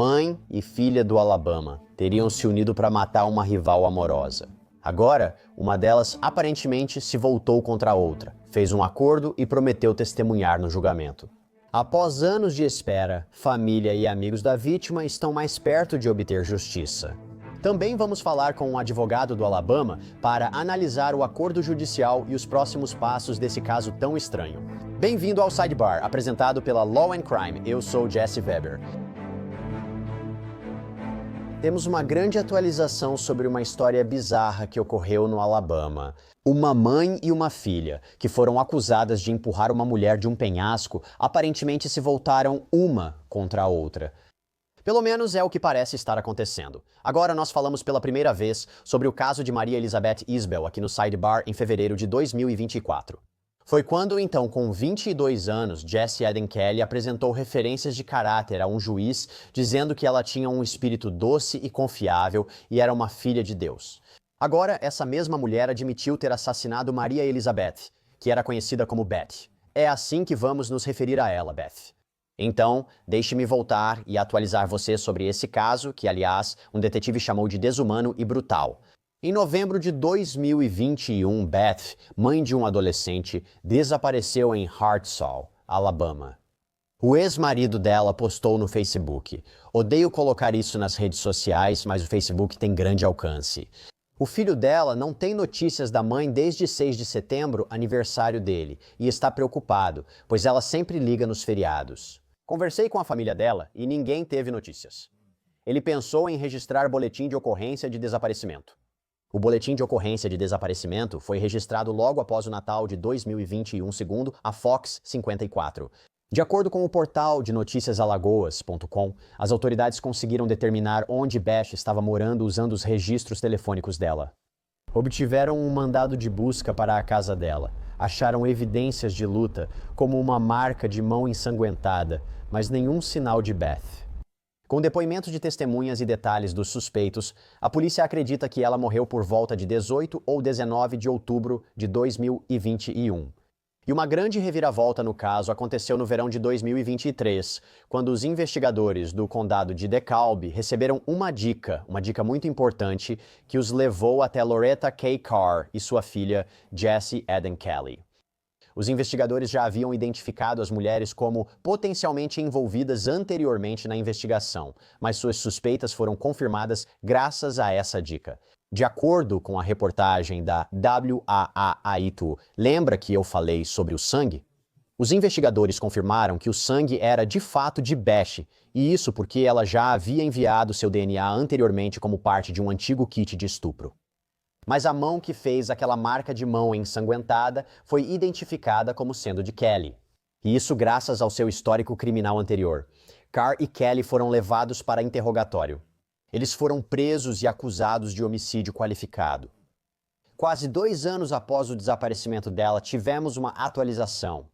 Mãe e filha do Alabama teriam se unido para matar uma rival amorosa. Agora, uma delas aparentemente se voltou contra a outra, fez um acordo e prometeu testemunhar no julgamento. Após anos de espera, família e amigos da vítima estão mais perto de obter justiça. Também vamos falar com um advogado do Alabama para analisar o acordo judicial e os próximos passos desse caso tão estranho. Bem-vindo ao Sidebar, apresentado pela Law and Crime. Eu sou Jesse Weber. Temos uma grande atualização sobre uma história bizarra que ocorreu no Alabama. Uma mãe e uma filha, que foram acusadas de empurrar uma mulher de um penhasco, aparentemente se voltaram uma contra a outra. Pelo menos é o que parece estar acontecendo. Agora nós falamos pela primeira vez sobre o caso de Maria Elizabeth Isbell aqui no Sidebar em fevereiro de 2024. Foi quando, então, com 22 anos, Jessie Eden Kelly apresentou referências de caráter a um juiz, dizendo que ela tinha um espírito doce e confiável e era uma filha de Deus. Agora, essa mesma mulher admitiu ter assassinado Maria Elizabeth, que era conhecida como Beth. É assim que vamos nos referir a ela, Beth. Então, deixe-me voltar e atualizar você sobre esse caso, que, aliás, um detetive chamou de desumano e brutal. Em novembro de 2021, Beth, mãe de um adolescente, desapareceu em Hartselle, Alabama. O ex-marido dela postou no Facebook: "Odeio colocar isso nas redes sociais, mas o Facebook tem grande alcance." O filho dela não tem notícias da mãe desde 6 de setembro, aniversário dele, e está preocupado, pois ela sempre liga nos feriados. Conversei com a família dela e ninguém teve notícias. Ele pensou em registrar boletim de ocorrência de desaparecimento. O boletim de ocorrência de desaparecimento foi registrado logo após o Natal de 2021, segundo a Fox 54. De acordo com o portal de noticiasalagoas.com, as autoridades conseguiram determinar onde Beth estava morando usando os registros telefônicos dela. Obtiveram um mandado de busca para a casa dela. Acharam evidências de luta, como uma marca de mão ensanguentada, mas nenhum sinal de Beth. Com depoimentos de testemunhas e detalhes dos suspeitos, a polícia acredita que ela morreu por volta de 18 ou 19 de outubro de 2021. E uma grande reviravolta no caso aconteceu no verão de 2023, quando os investigadores do condado de DeKalb receberam uma dica muito importante, que os levou até Loretta K. Carr e sua filha Jessie Eden Kelly. Os investigadores já haviam identificado as mulheres como potencialmente envolvidas anteriormente na investigação, mas suas suspeitas foram confirmadas graças a essa dica. De acordo com a reportagem da WAAA-2, lembra que eu falei sobre o sangue? Os investigadores confirmaram que o sangue era de fato de Beth, e isso porque ela já havia enviado seu DNA anteriormente como parte de um antigo kit de estupro. Mas a mão que fez aquela marca de mão ensanguentada foi identificada como sendo de Kelly. E isso graças ao seu histórico criminal anterior. Carr e Kelly foram levados para interrogatório. Eles foram presos e acusados de homicídio qualificado. Quase 2 anos após o desaparecimento dela, tivemos uma atualização.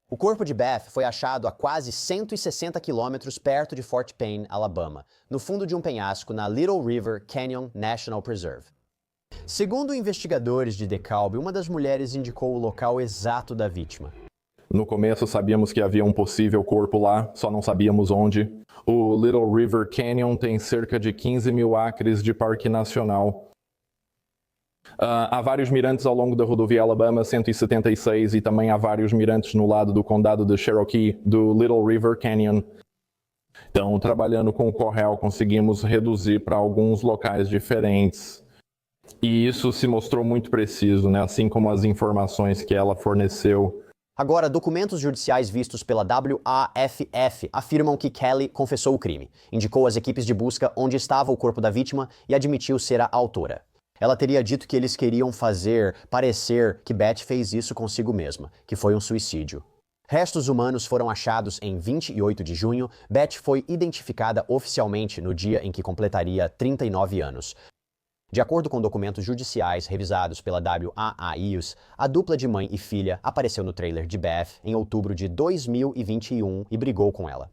O corpo de Beth foi achado a quase 160 quilômetros perto de Fort Payne, Alabama, no fundo de um penhasco na Little River Canyon National Preserve. Segundo investigadores de DeKalb, uma das mulheres indicou o local exato da vítima. No começo sabíamos que havia um possível corpo lá, só não sabíamos onde. O Little River Canyon tem cerca de 15 mil acres de parque nacional. Há vários mirantes ao longo da rodovia Alabama 176 e também há vários mirantes no lado do condado de Cherokee, do Little River Canyon. Então, trabalhando com o Correll, conseguimos reduzir para alguns locais diferentes. E isso se mostrou muito preciso, né? Assim como as informações que ela forneceu. Agora, documentos judiciais vistos pela WAFF afirmam que Kelly confessou o crime, indicou às equipes de busca onde estava o corpo da vítima e admitiu ser a autora. Ela teria dito que eles queriam fazer parecer que Beth fez isso consigo mesma, que foi um suicídio. Restos humanos foram achados em 28 de junho. Beth foi identificada oficialmente no dia em que completaria 39 anos. De acordo com documentos judiciais revisados pela WAAIUS, a dupla de mãe e filha apareceu no trailer de Beth em outubro de 2021 e brigou com ela.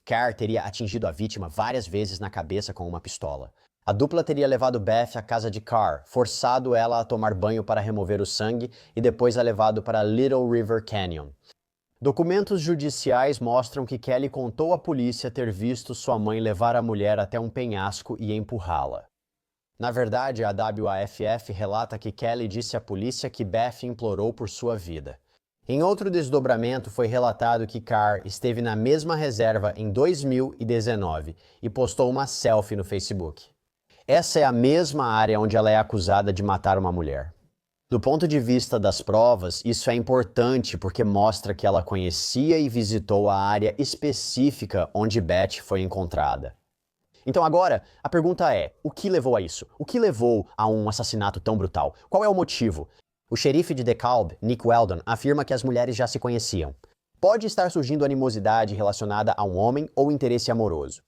Carr teria atingido a vítima várias vezes na cabeça com uma pistola. A dupla teria levado Beth à casa de Carr, forçado ela a tomar banho para remover o sangue e depois a levado para Little River Canyon. Documentos judiciais mostram que Kelly contou à polícia ter visto sua mãe levar a mulher até um penhasco e empurrá-la. Na verdade, a WAFF relata que Kelly disse à polícia que Beth implorou por sua vida. Em outro desdobramento, foi relatado que Carr esteve na mesma reserva em 2019 e postou uma selfie no Facebook. Essa é a mesma área onde ela é acusada de matar uma mulher. Do ponto de vista das provas, isso é importante porque mostra que ela conhecia e visitou a área específica onde Beth foi encontrada. Então agora, a pergunta é, o que levou a isso? O que levou a um assassinato tão brutal? Qual é o motivo? O xerife de DeKalb, Nick Weldon, afirma que as mulheres já se conheciam. Pode estar surgindo animosidade relacionada a um homem ou interesse amoroso.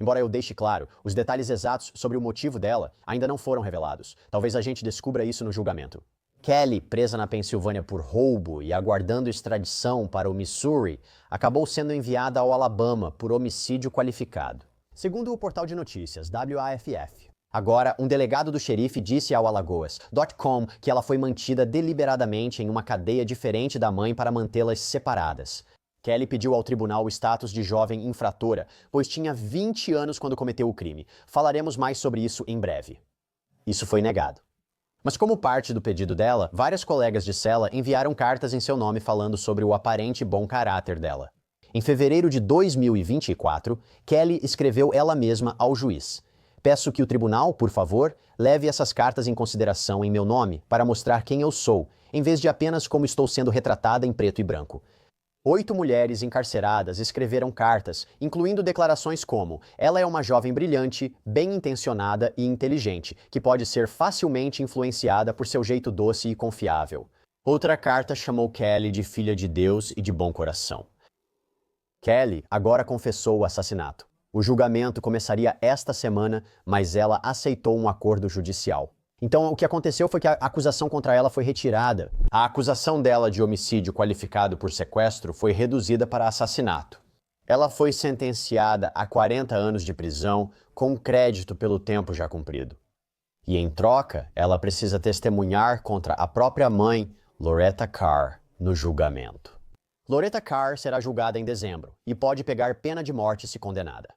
Embora eu deixe claro, os detalhes exatos sobre o motivo dela ainda não foram revelados. Talvez a gente descubra isso no julgamento. Kelly, presa na Pensilvânia por roubo e aguardando extradição para o Missouri, acabou sendo enviada ao Alabama por homicídio qualificado. Segundo o portal de notícias WAFF, agora um delegado do xerife disse ao Alagoas.com que ela foi mantida deliberadamente em uma cadeia diferente da mãe para mantê-las separadas. Kelly pediu ao tribunal o status de jovem infratora, pois tinha 20 anos quando cometeu o crime. Falaremos mais sobre isso em breve. Isso foi negado. Mas como parte do pedido dela, várias colegas de cela enviaram cartas em seu nome falando sobre o aparente bom caráter dela. Em fevereiro de 2024, Kelly escreveu ela mesma ao juiz: "Peço que o tribunal, por favor, leve essas cartas em consideração em meu nome para mostrar quem eu sou, em vez de apenas como estou sendo retratada em preto e branco." 8 mulheres encarceradas escreveram cartas, incluindo declarações como: "Ela é uma jovem brilhante, bem-intencionada e inteligente, que pode ser facilmente influenciada por seu jeito doce e confiável." Outra carta chamou Kelly de filha de Deus e de bom coração. Kelly agora confessou o assassinato. O julgamento começaria esta semana, mas ela aceitou um acordo judicial. Então, o que aconteceu foi que a acusação contra ela foi retirada. A acusação dela de homicídio qualificado por sequestro foi reduzida para assassinato. Ela foi sentenciada a 40 anos de prisão, com crédito pelo tempo já cumprido. E, em troca, ela precisa testemunhar contra a própria mãe, Loretta Carr, no julgamento. Loretta Carr será julgada em dezembro e pode pegar pena de morte se condenada.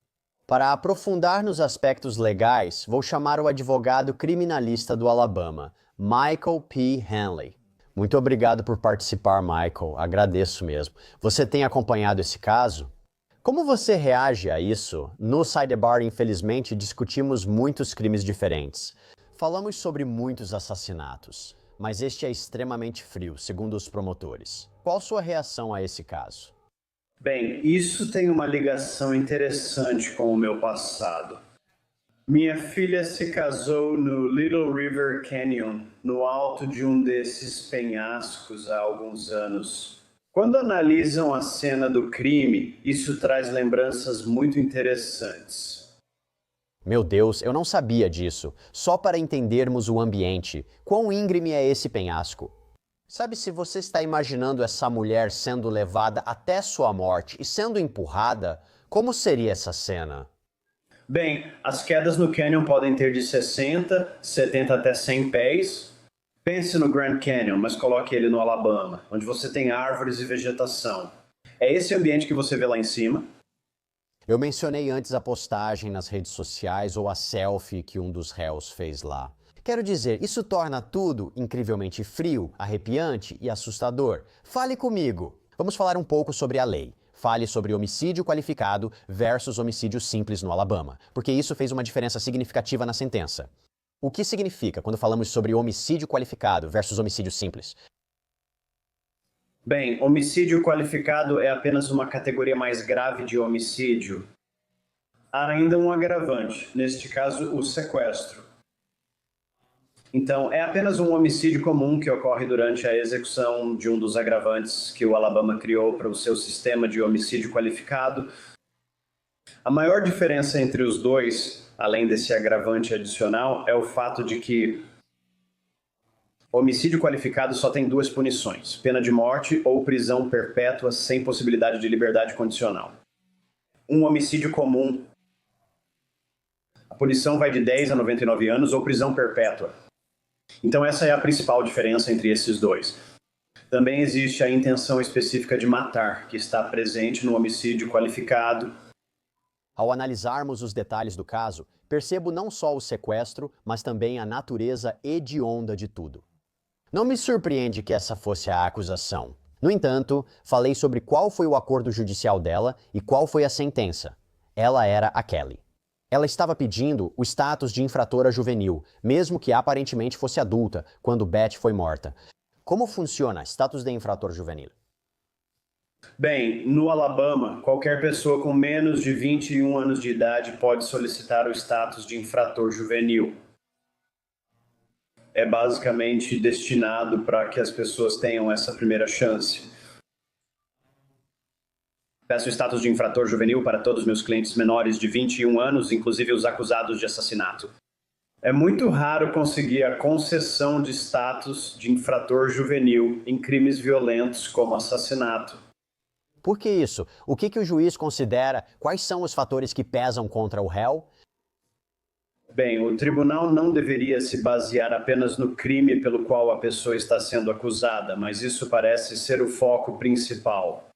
Para aprofundar nos aspectos legais, vou chamar o advogado criminalista do Alabama, Michael P. Hanley. Muito obrigado por participar, Michael. Agradeço mesmo. Você tem acompanhado esse caso? Como você reage a isso? No Sidebar, infelizmente, discutimos muitos crimes diferentes. Falamos sobre muitos assassinatos, mas este é extremamente frio, segundo os promotores. Qual sua reação a esse caso? Bem, isso tem uma ligação interessante com o meu passado. Minha filha se casou no Little River Canyon, no alto de um desses penhascos há alguns anos. Quando analisam a cena do crime, isso traz lembranças muito interessantes. Meu Deus, eu não sabia disso. Só para entendermos o ambiente. Quão íngreme é esse penhasco? Sabe, se você está imaginando essa mulher sendo levada até sua morte e sendo empurrada, como seria essa cena? Bem, as quedas no Canyon podem ter de 60, 70 até 100 pés. Pense no Grand Canyon, mas coloque ele no Alabama, onde você tem árvores e vegetação. É esse ambiente que você vê lá em cima? Eu mencionei antes a postagem nas redes sociais ou a selfie que um dos réus fez lá. Quero dizer, isso torna tudo incrivelmente frio, arrepiante e assustador. Fale comigo. Vamos falar um pouco sobre a lei. Fale sobre homicídio qualificado versus homicídio simples no Alabama, porque isso fez uma diferença significativa na sentença. O que significa quando falamos sobre homicídio qualificado versus homicídio simples? Bem, homicídio qualificado é apenas uma categoria mais grave de homicídio. Há ainda um agravante, neste caso, o sequestro. Então, é apenas um homicídio comum que ocorre durante a execução de um dos agravantes que o Alabama criou para o seu sistema de homicídio qualificado. A maior diferença entre os dois, além desse agravante adicional, é o fato de que homicídio qualificado só tem 2 punições: pena de morte ou prisão perpétua sem possibilidade de liberdade condicional. Um homicídio comum, a punição vai de 10 a 99 anos ou prisão perpétua. Então essa é a principal diferença entre esses dois. Também existe a intenção específica de matar, que está presente no homicídio qualificado. Ao analisarmos os detalhes do caso, percebo não só o sequestro, mas também a natureza hedionda de tudo. Não me surpreende que essa fosse a acusação. No entanto, falei sobre qual foi o acordo judicial dela e qual foi a sentença. Ela era a Kelly. Ela estava pedindo o status de infratora juvenil, mesmo que aparentemente fosse adulta, quando Beth foi morta. Como funciona status de infrator juvenil? Bem, no Alabama, qualquer pessoa com menos de 21 anos de idade pode solicitar o status de infrator juvenil. É basicamente destinado para que as pessoas tenham essa primeira chance. Peço o status de infrator juvenil para todos os meus clientes menores de 21 anos, inclusive os acusados de assassinato. É muito raro conseguir a concessão de status de infrator juvenil em crimes violentos como assassinato. Por que isso? O que o juiz considera? Quais são os fatores que pesam contra o réu? Bem, o tribunal não deveria se basear apenas no crime pelo qual a pessoa está sendo acusada, mas isso parece ser o foco principal.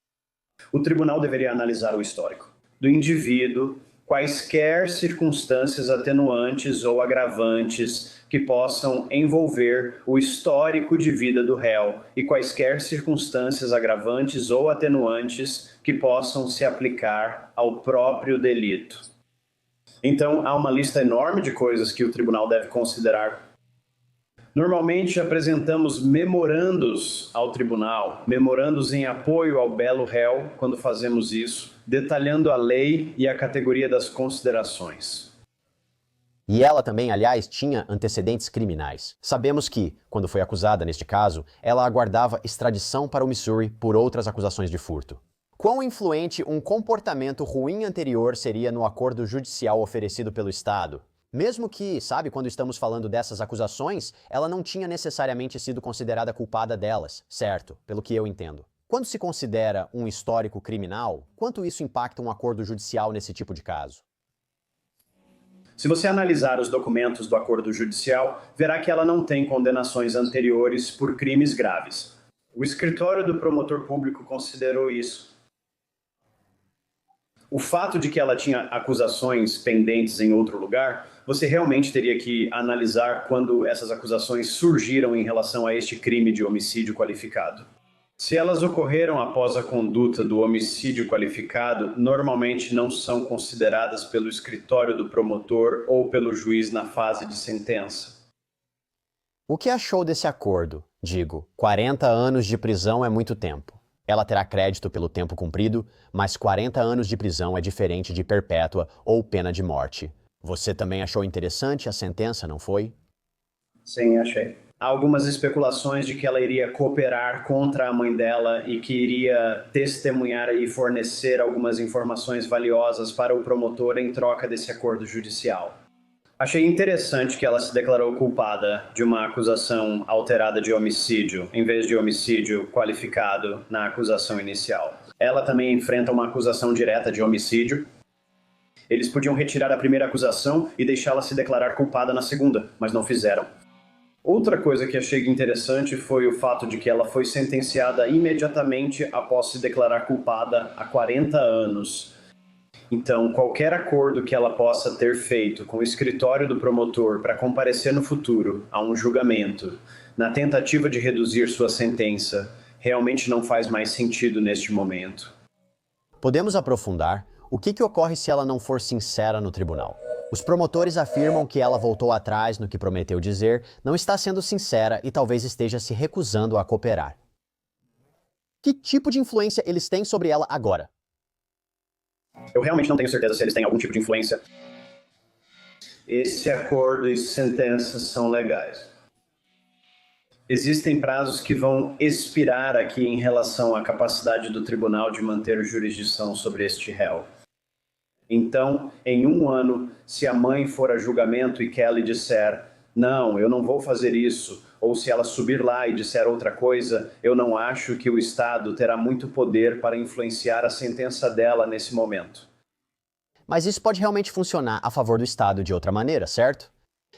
O tribunal deveria analisar o histórico do indivíduo, quaisquer circunstâncias atenuantes ou agravantes que possam envolver o histórico de vida do réu e quaisquer circunstâncias agravantes ou atenuantes que possam se aplicar ao próprio delito. Então, há uma lista enorme de coisas que o tribunal deve considerar. Normalmente apresentamos memorandos ao tribunal, memorandos em apoio ao belo réu quando fazemos isso, detalhando a lei e a categoria das considerações. E ela também, aliás, tinha antecedentes criminais. Sabemos que, quando foi acusada neste caso, ela aguardava extradição para o Missouri por outras acusações de furto. Quão influente um comportamento ruim anterior seria no acordo judicial oferecido pelo Estado? Mesmo que, sabe, quando estamos falando dessas acusações, ela não tinha necessariamente sido considerada culpada delas, certo? Pelo que eu entendo. Quando se considera um histórico criminal, quanto isso impacta um acordo judicial nesse tipo de caso? Se você analisar os documentos do acordo judicial, verá que ela não tem condenações anteriores por crimes graves. O escritório do promotor público considerou isso. O fato de que ela tinha acusações pendentes em outro lugar, você realmente teria que analisar quando essas acusações surgiram em relação a este crime de homicídio qualificado. Se elas ocorreram após a conduta do homicídio qualificado, normalmente não são consideradas pelo escritório do promotor ou pelo juiz na fase de sentença. O que achou desse acordo? Digo, 40 anos de prisão é muito tempo. Ela terá crédito pelo tempo cumprido, mas 40 anos de prisão é diferente de perpétua ou pena de morte. Você também achou interessante a sentença, não foi? Sim, achei. Há algumas especulações de que ela iria cooperar contra a mãe dela e que iria testemunhar e fornecer algumas informações valiosas para o promotor em troca desse acordo judicial. Achei interessante que ela se declarou culpada de uma acusação alterada de homicídio, em vez de homicídio qualificado na acusação inicial. Ela também enfrenta uma acusação direta de homicídio. Eles podiam retirar a primeira acusação e deixá-la se declarar culpada na segunda, mas não fizeram. Outra coisa que achei interessante foi o fato de que ela foi sentenciada imediatamente após se declarar culpada há 40 anos. Então, qualquer acordo que ela possa ter feito com o escritório do promotor para comparecer no futuro a um julgamento, na tentativa de reduzir sua sentença, realmente não faz mais sentido neste momento. Podemos aprofundar o que ocorre se ela não for sincera no tribunal. Os promotores afirmam que ela voltou atrás no que prometeu dizer, não está sendo sincera e talvez esteja se recusando a cooperar. Que tipo de influência eles têm sobre ela agora? Eu realmente não tenho certeza se eles têm algum tipo de influência. Esse acordo e sentenças são legais. Existem prazos que vão expirar aqui em relação à capacidade do tribunal de manter jurisdição sobre este réu. Então, em 1 ano, se a mãe for a julgamento e Kelly disser, não, eu não vou fazer isso, ou se ela subir lá e disser outra coisa, eu não acho que o Estado terá muito poder para influenciar a sentença dela nesse momento. Mas isso pode realmente funcionar a favor do Estado de outra maneira, certo?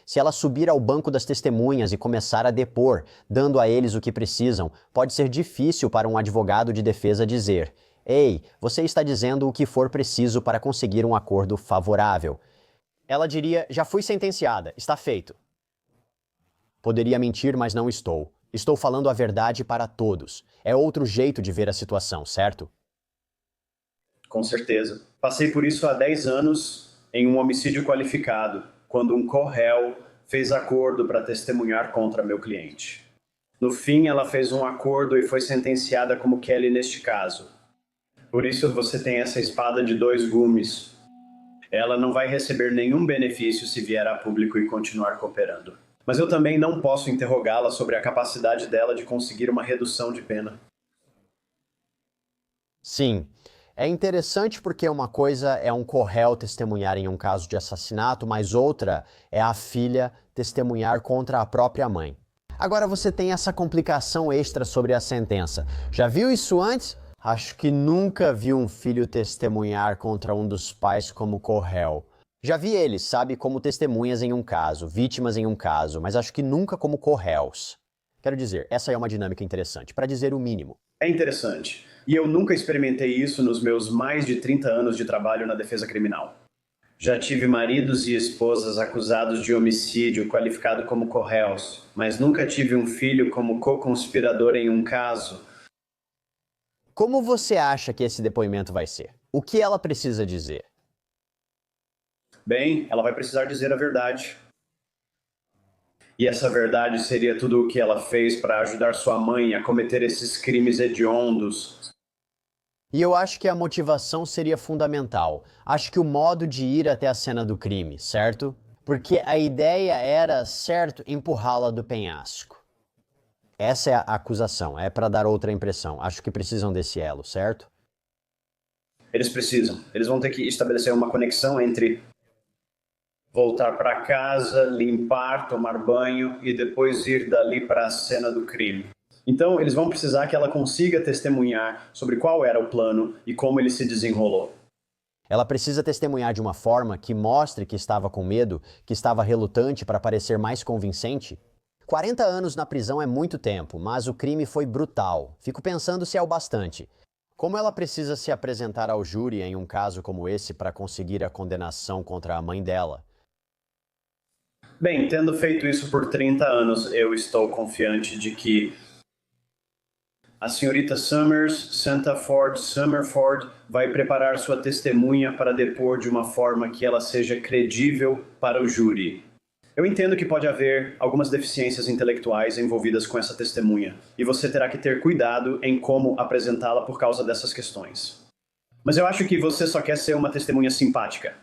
Se ela subir ao banco das testemunhas e começar a depor, dando a eles o que precisam, pode ser difícil para um advogado de defesa dizer: "Ei, você está dizendo o que for preciso para conseguir um acordo favorável." Ela diria: "Já fui sentenciada, está feito." Poderia mentir, mas não estou. Estou falando a verdade para todos. É outro jeito de ver a situação, certo? Com certeza. Passei por isso há 10 anos em um homicídio qualificado, quando um co-réu fez acordo para testemunhar contra meu cliente. No fim, ela fez um acordo e foi sentenciada como Kelly neste caso. Por isso você tem essa espada de dois gumes. Ela não vai receber nenhum benefício se vier a público e continuar cooperando. Mas eu também não posso interrogá-la sobre a capacidade dela de conseguir uma redução de pena. Sim. É interessante porque uma coisa é um co-réu testemunhar em um caso de assassinato, mas outra é a filha testemunhar contra a própria mãe. Agora você tem essa complicação extra sobre a sentença. Já viu isso antes? Acho que nunca vi um filho testemunhar contra um dos pais como co-réu. Já vi eles, sabe, como testemunhas em um caso, vítimas em um caso, mas acho que nunca como co-réus. Quero dizer, essa é uma dinâmica interessante, para dizer o mínimo. É interessante. E eu nunca experimentei isso nos meus mais de 30 anos de trabalho na defesa criminal. Já tive maridos e esposas acusados de homicídio qualificado como co-réus, mas nunca tive um filho como co-conspirador em um caso. Como você acha que esse depoimento vai ser? O que ela precisa dizer? Bem, ela vai precisar dizer a verdade. E essa verdade seria tudo o que ela fez para ajudar sua mãe a cometer esses crimes hediondos. E eu acho que a motivação seria fundamental. Acho que o modo de ir até a cena do crime, certo? Porque a ideia era, certo, empurrá-la do penhasco. Essa é a acusação, é para dar outra impressão. Acho que precisam desse elo, certo? Eles precisam. Eles vão ter que estabelecer uma conexão entre voltar para casa, limpar, tomar banho e depois ir dali para a cena do crime. Então, eles vão precisar que ela consiga testemunhar sobre qual era o plano e como ele se desenrolou. Ela precisa testemunhar de uma forma que mostre que estava com medo, que estava relutante para parecer mais convincente. 40 anos na prisão é muito tempo, mas o crime foi brutal. Fico pensando se é o bastante. Como ela precisa se apresentar ao júri em um caso como esse para conseguir a condenação contra a mãe dela? Bem, tendo feito isso por 30 anos, eu estou confiante de que a senhorita Summerford, vai preparar sua testemunha para depor de uma forma que ela seja credível para o júri. Eu entendo que pode haver algumas deficiências intelectuais envolvidas com essa testemunha, e você terá que ter cuidado em como apresentá-la por causa dessas questões. Mas eu acho que você só quer ser uma testemunha simpática.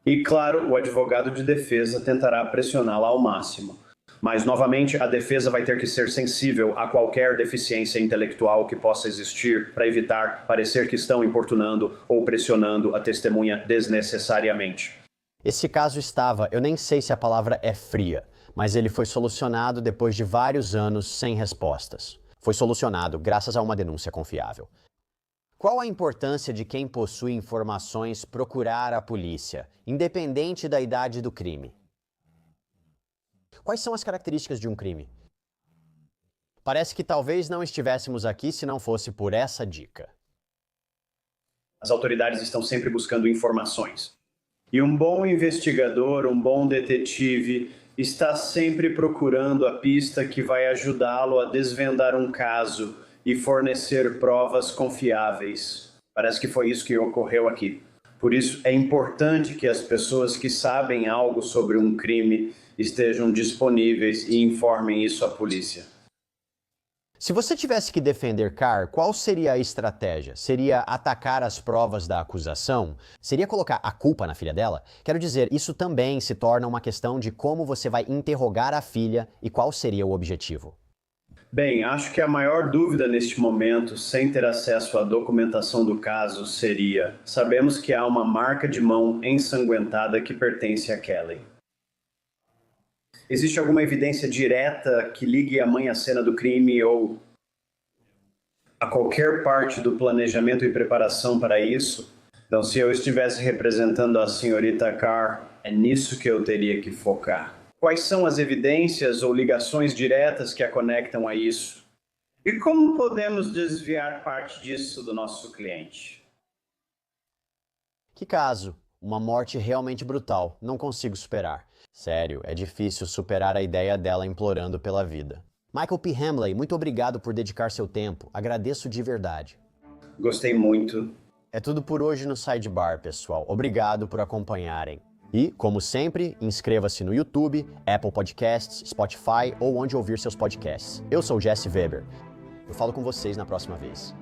E, claro, o advogado de defesa tentará pressioná-la ao máximo. Mas, novamente, a defesa vai ter que ser sensível a qualquer deficiência intelectual que possa existir para evitar parecer que estão importunando ou pressionando a testemunha desnecessariamente. Esse caso estava, eu nem sei se a palavra é fria, mas ele foi solucionado depois de vários anos sem respostas. Foi solucionado graças a uma denúncia confiável. Qual a importância de quem possui informações procurar a polícia, independente da idade do crime? Quais são as características de um crime? Parece que talvez não estivéssemos aqui se não fosse por essa dica. As autoridades estão sempre buscando informações. E um bom investigador, um bom detetive, está sempre procurando a pista que vai ajudá-lo a desvendar um caso e fornecer provas confiáveis. Parece que foi isso que ocorreu aqui. Por isso, é importante que as pessoas que sabem algo sobre um crime estejam disponíveis e informem isso à polícia. Se você tivesse que defender Carr, qual seria a estratégia? Seria atacar as provas da acusação? Seria colocar a culpa na filha dela? Quero dizer, isso também se torna uma questão de como você vai interrogar a filha e qual seria o objetivo. Bem, acho que a maior dúvida neste momento, sem ter acesso à documentação do caso, seria: sabemos que há uma marca de mão ensanguentada que pertence a Kelly. Existe alguma evidência direta que ligue a mãe à cena do crime ou a qualquer parte do planejamento e preparação para isso? Então, se eu estivesse representando a senhorita Carr, é nisso que eu teria que focar. Quais são as evidências ou ligações diretas que a conectam a isso? E como podemos desviar parte disso do nosso cliente? Que caso? Uma morte realmente brutal. Não consigo superar. Sério, é difícil superar a ideia dela implorando pela vida. Michael P. Hamley, muito obrigado por dedicar seu tempo. Agradeço de verdade. Gostei muito. É tudo por hoje no Sidebar, pessoal. Obrigado por acompanharem. E, como sempre, inscreva-se no YouTube, Apple Podcasts, Spotify ou onde ouvir seus podcasts. Eu sou Jesse Weber. Eu falo com vocês na próxima vez.